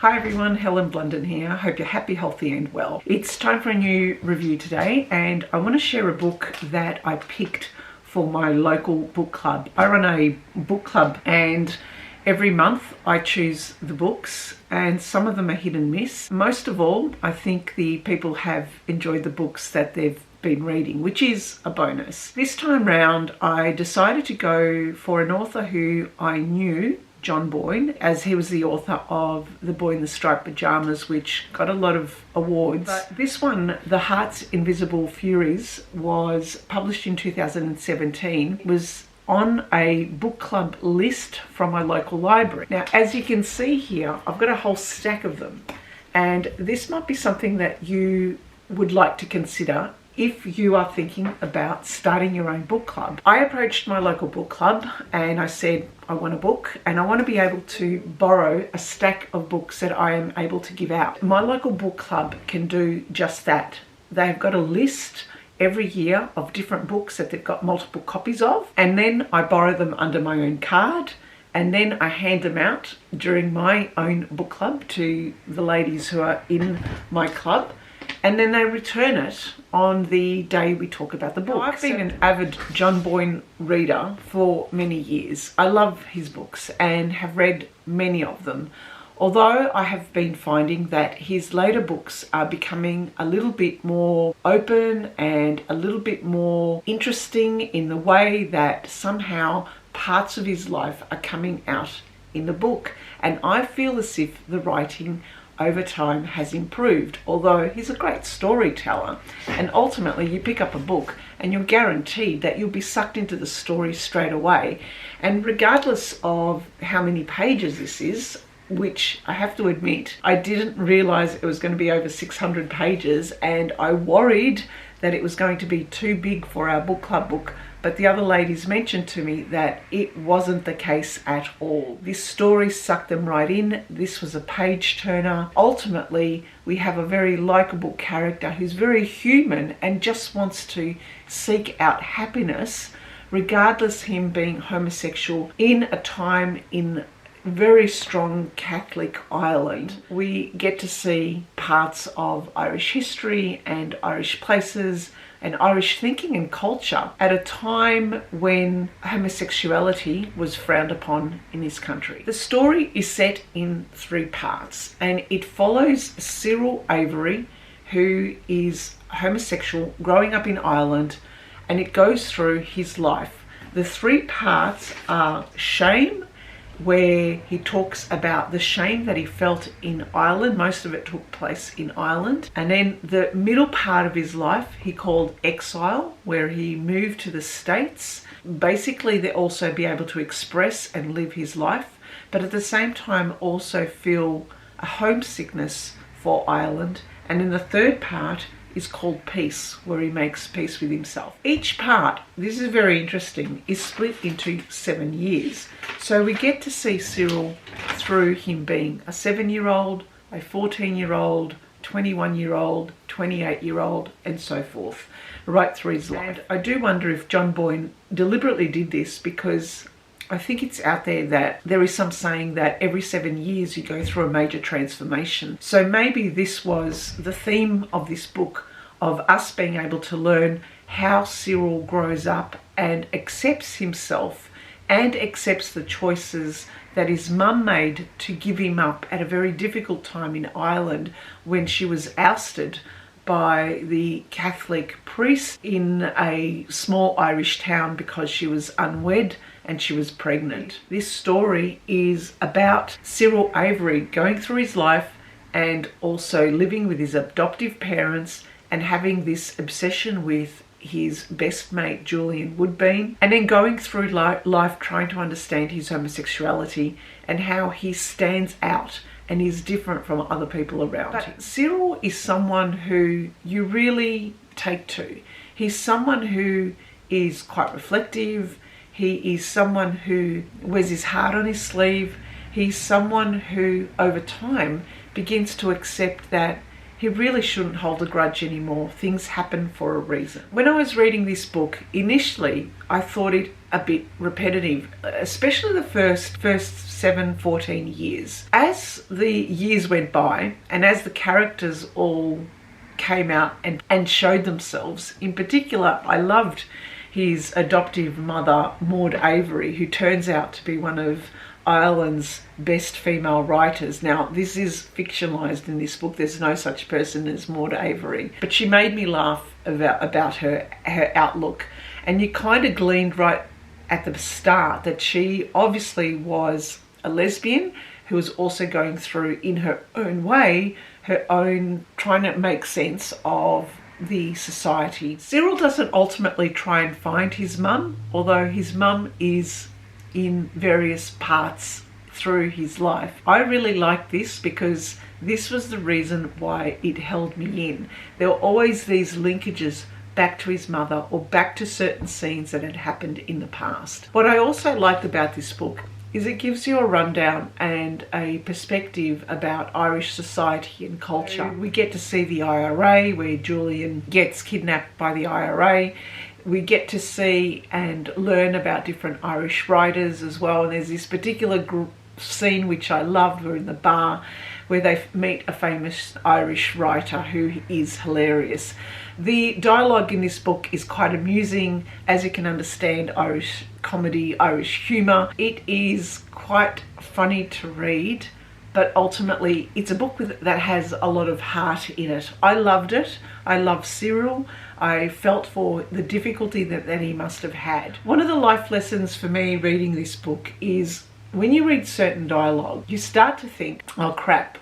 Hi everyone, Helen Blunden here. I hope you're happy, healthy and well. It's time for a new review today and I want to share a book that I picked for my local book club. I run a book club and every month I choose the books and some of them are hit and miss. Most of all, I think the people have enjoyed the books that they've been reading, which is a bonus. This time round I decided to go for an author who I knew, John Boyne, as he was the author of the Boyne, the Striped Pyjamas, which got a lot of awards. But this one, The Heart's Invisible Furies, was published in 2017, was on a book club list from my local library. Now, as you can see here, I've got a whole stack of them, and this might be something that you would like to consider if you are thinking about starting your own book club. I approached my local book club and I said, I want a book and I want to be able to borrow a stack of books that I am able to give out. My local book club can do just that. They've got a list every year of different books that they've got multiple copies of, and then I borrow them under my own card, and then I hand them out during my own book club to the ladies who are in my club, and then they return it on the day we talk about the book. Now, I've been an avid John Boyne reader for many years. I love his books and have read many of them, although I have been finding that his later books are becoming a little bit more open and a little bit more interesting in the way that somehow parts of his life are coming out in the book, and I feel as if the writing over time has improved, although he's a great storyteller, and ultimately you pick up a book and you're guaranteed that you'll be sucked into the story straight away. And regardless of how many pages this is, which I have to admit I didn't realize it was going to be over 600 pages, and I worried that it was going to be too big for our book club book, but the other ladies mentioned to me that it wasn't the case at all. This story sucked them right in. This was a page turner. Ultimately, we have a very likable character who's very human and just wants to seek out happiness, regardless him being homosexual in a time in very strong Catholic Ireland. We get to see parts of Irish history and Irish places and Irish thinking and culture at a time when homosexuality was frowned upon in this country. The story is set in 3 parts and it follows Cyril Avery, who is homosexual growing up in Ireland, and it goes through his life. The 3 parts are shame, where he talks about the shame that he felt in Ireland. Most of it took place in Ireland. And then the middle part of his life he called exile, where he moved to the States, basically to also be able to express and live his life, but at the same time also feel a homesickness for Ireland. And then the 3rd part is called Peace, where he makes peace with himself. Each part, this is very interesting, is split into 7 years. So we get to see Cyril through him being a 7-year-old, a 14-year-old, 21-year-old, 28-year-old, and so forth, right through his life. I do wonder if John Boyne deliberately did this, because I think it's out there that there is some saying that every 7 years you go through a major transformation. So maybe this was the theme of this book, of us being able to learn how Cyril grows up and accepts himself and accepts the choices that his mum made to give him up at a very difficult time in Ireland, when she was ousted by the Catholic priest in a small Irish town because she was unwed and she was pregnant. This story is about Cyril Avery going through his life and also living with his adoptive parents and having this obsession with his best mate Julian Woodbean, and then going through life trying to understand his homosexuality and how he stands out and is different from other people around him. Cyril is someone who you really take to. He's someone who is quite reflective. He is someone who wears his heart on his sleeve. He's someone who over time begins to accept that he really shouldn't hold a grudge anymore. Things happen for a reason. When I was reading this book, initially I thought it a bit repetitive, especially the first 14 years. As the years went by and as the characters all came out and showed themselves, in particular I loved his adoptive mother, Maud Avery, who turns out to be one of Ireland's best female writers. Now, this is fictionalized in this book. There's no such person as Maud Avery, but she made me laugh about her outlook, and you kind of gleaned right at the start that she obviously was a lesbian who was also going through, in her own way, her own trying to make sense of the society. Cyril doesn't ultimately try and find his mum, although his mum is in various parts through his life. I really like this because this was the reason why it held me in. There were always these linkages back to his mother or back to certain scenes that had happened in the past. What I also liked about this book is it gives you a rundown and a perspective about Irish society and culture. We get to see the IRA, where Julian gets kidnapped by the IRA. We get to see and learn about different Irish writers as well. And there's this particular scene which I loved. We're in the bar where they meet a famous Irish writer who is hilarious. The dialogue in this book is quite amusing, as you can understand, Irish comedy, Irish humour. It is quite funny to read, but ultimately it's a book that has a lot of heart in it. I loved it. I love Cyril. I felt for the difficulty that he must have had. One of the life lessons for me reading this book is when you read certain dialogue, you start to think, oh crap,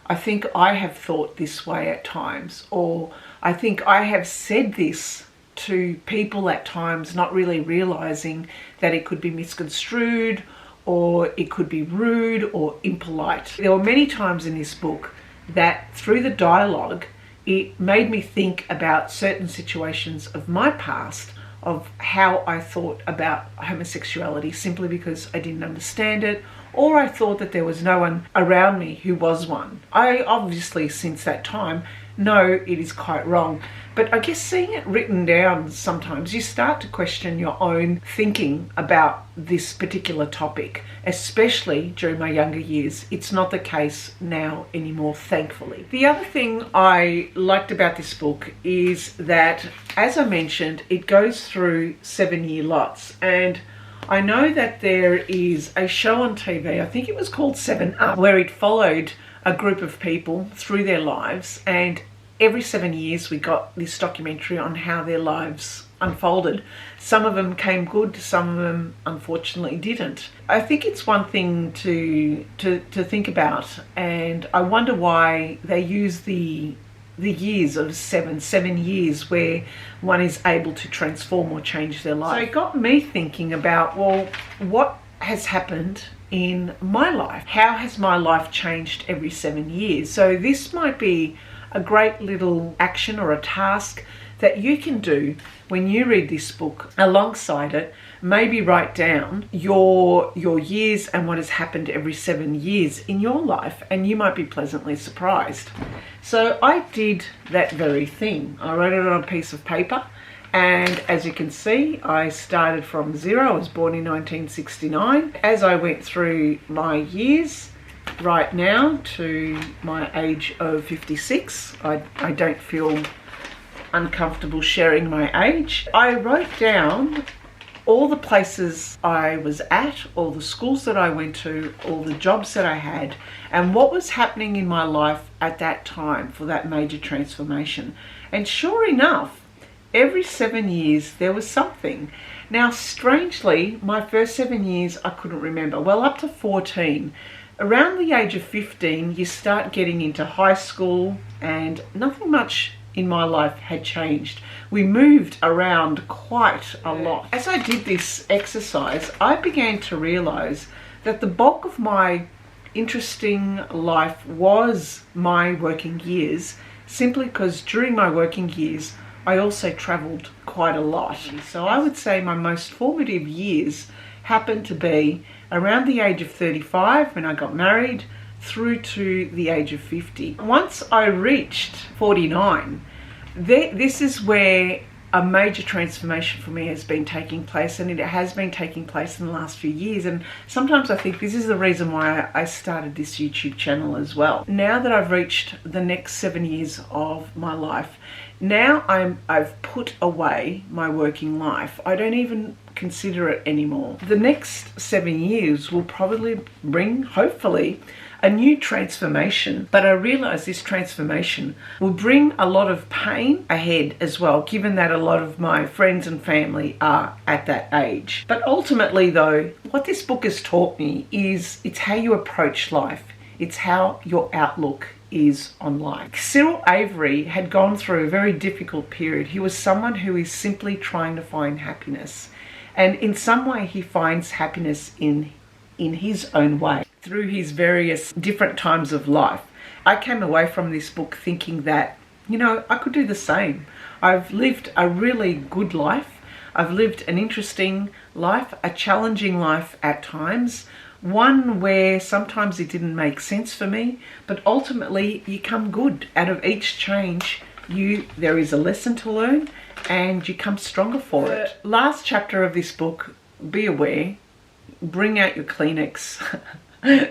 I think I have thought this way at times, or I think I have said this to people at times, not really realizing that it could be misconstrued or it could be rude or impolite. There were many times in this book that through the dialogue, it made me think about certain situations of my past, of how I thought about homosexuality simply because I didn't understand it, or I thought that there was no one around me who was one. I obviously, since that time, know it is quite wrong. But I guess seeing it written down, sometimes you start to question your own thinking about this particular topic, especially during my younger years. It's not the case now anymore, thankfully. The other thing I liked about this book is that, as I mentioned, it goes through 7-year lots. And I know that there is a show on TV, I think it was called 7 Up, where it followed a group of people through their lives, and every 7 years we got this documentary on how their lives unfolded. Some of them came good, some of them unfortunately didn't. I think it's one thing to think about, and I wonder why they use the years of 7 years where one is able to transform or change their life. So it got me thinking about, well, what has happened in my life? How has my life changed every 7 years? So this might be a great little action or a task that you can do when you read this book. Alongside it, maybe write down your years and what has happened every 7 years in your life, and you might be pleasantly surprised. So I did that very thing. I wrote it on a piece of paper, and as you can see, I started from 0. I was born in 1969. As I went through my years, right now to my age of 56, I don't feel uncomfortable sharing my age. I wrote down all the places I was at, all the schools that I went to, all the jobs that I had, and what was happening in my life at that time for that major transformation. And sure enough, every 7 years there was something. Now, strangely, my first 7 years I couldn't remember. Well, up to 14. Around the age of 15, you start getting into high school, and nothing much in my life had changed. We moved around quite a lot. As I did this exercise, I began to realize that the bulk of my interesting life was my working years, simply because during my working years, I also traveled quite a lot. So I would say my most formative years happened to be around the age of 35 when I got married, through to the age of 50. Once I reached 49, this is where a major transformation for me has been taking place, and it has been taking place in the last few years. And sometimes I think this is the reason why I started this YouTube channel as well. Now that I've reached the next 7 years of my life, now I've put away my working life. I don't even consider it anymore. The next 7 years will probably bring, hopefully, a new transformation, but I realize this transformation will bring a lot of pain ahead as well, given that a lot of my friends and family are at that age. But ultimately though, what this book has taught me is it's how you approach life. It's how your outlook is on life. Cyril Avery had gone through a very difficult period. He was someone who is simply trying to find happiness. And in some way he finds happiness in his own way, through his various different times of life. I came away from this book thinking that, you know, I could do the same. I've lived a really good life. I've lived an interesting life, a challenging life at times, one where sometimes it didn't make sense for me, but ultimately you come good. Out of each change, there is a lesson to learn and you come stronger for it. Last chapter of this book, be aware, bring out your Kleenex.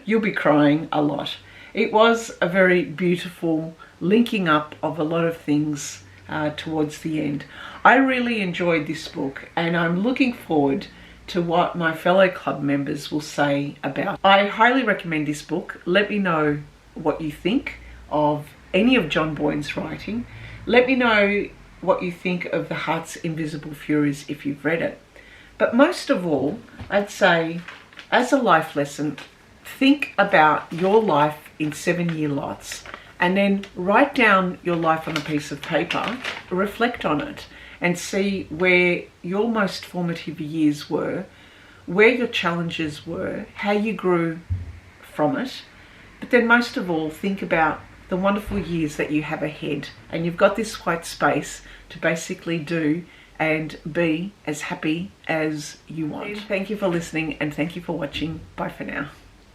You'll be crying a lot. It was a very beautiful linking up of a lot of things towards the end. I really enjoyed this book and I'm looking forward to what my fellow club members will say about it. I highly recommend this book. Let me know what you think of any of John Boyne's writing. Let me know what you think of The Heart's Invisible Furies if you've read it. But most of all, I'd say, as a life lesson, think about your life in 7-year lots and then write down your life on a piece of paper, reflect on it and see where your most formative years were, where your challenges were, how you grew from it. But then most of all, think about the wonderful years that you have ahead, and you've got this white space to basically do and be as happy as you want. Thank you for listening and thank you for watching. Bye for now.